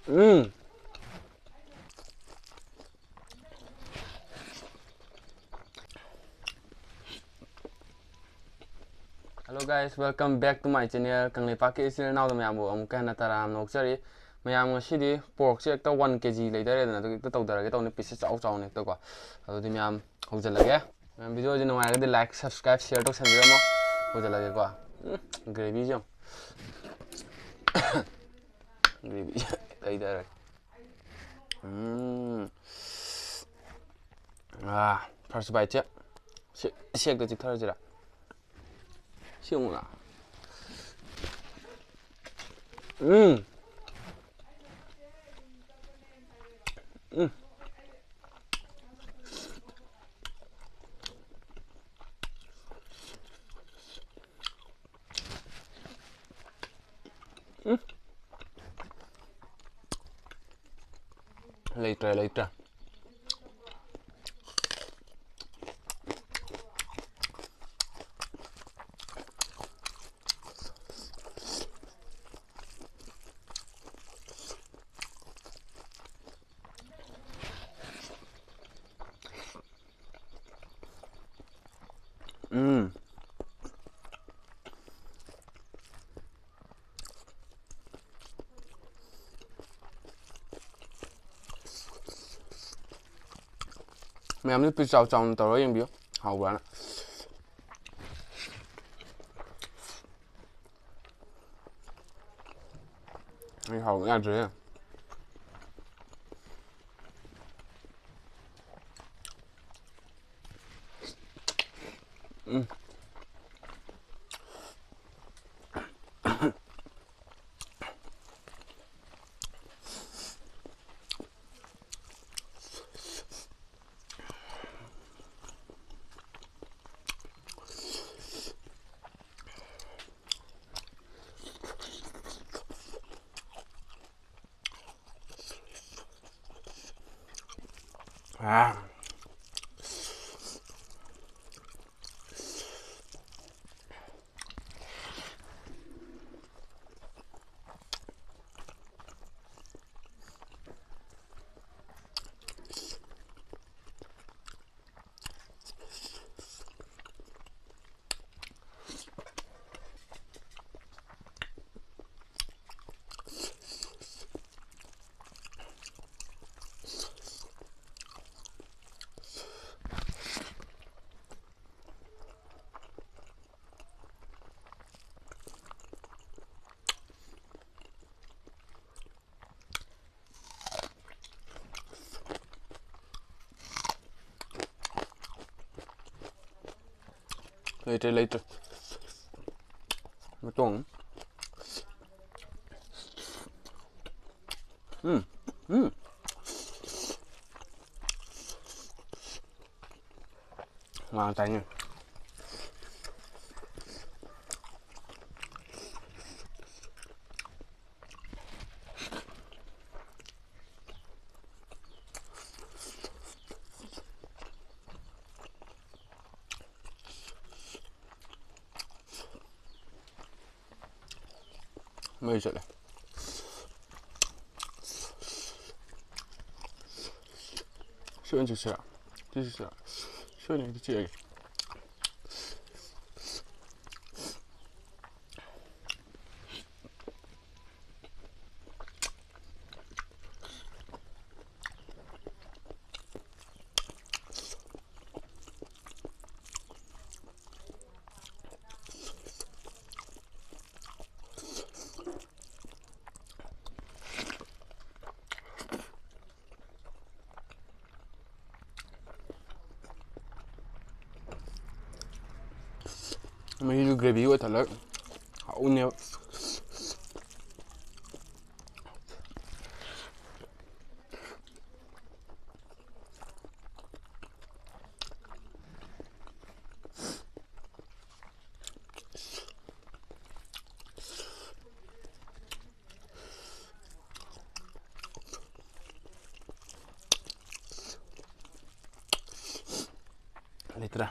Hello guys, welcome back to my channel. Kanglei Paki is now the Mamu Amkan Taram Noxari. Mayam City pork check 1 kg later and the Todar get on the pieces out on it. The Miam Hozelaga. And video you know I really like, subscribe, share to send them Hozelaga. Gravy. Gravy. Later. First bite. Shake the chicken. Siung là later Mẹ biết chào chồng tao em biết hào quá. Anh hào nghe chưa? Later. Một tuần. Ngon tay nha. Mấy chuyện này. Schön zu sehen. Das ist ja schön in die Tür. Mấy gravy của thật lớn hậu nhiều letra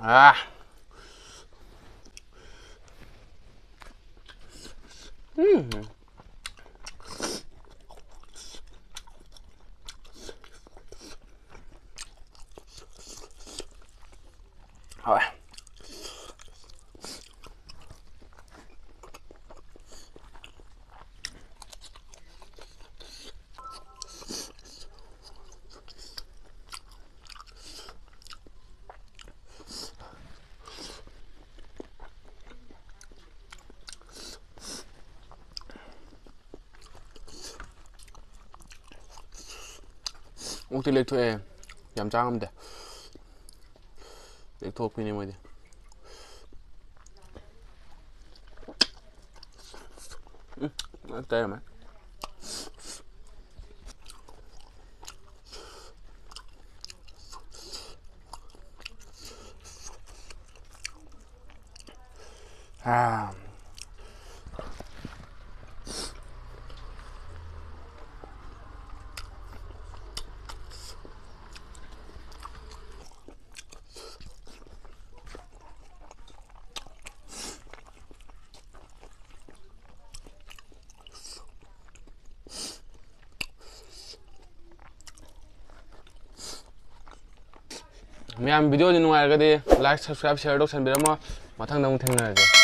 Ah. Rồi. 옥티 렉토에 얌짱하면 돼. 렉토 오피니 뭐지? 때려만. 아. ꯃꯌꯥꯝ ꯚꯤꯗꯤꯑꯣꯁꯤ ꯅꯨꯡꯉꯥꯏꯔꯒꯗꯤ like subscribe ꯁꯤꯌꯔ ꯇꯧꯁꯟꯕꯤꯔꯝꯃꯣ ꯃꯊꯪꯗ ꯑꯃꯨꯛ ꯊꯦꯡꯅꯔꯁꯦ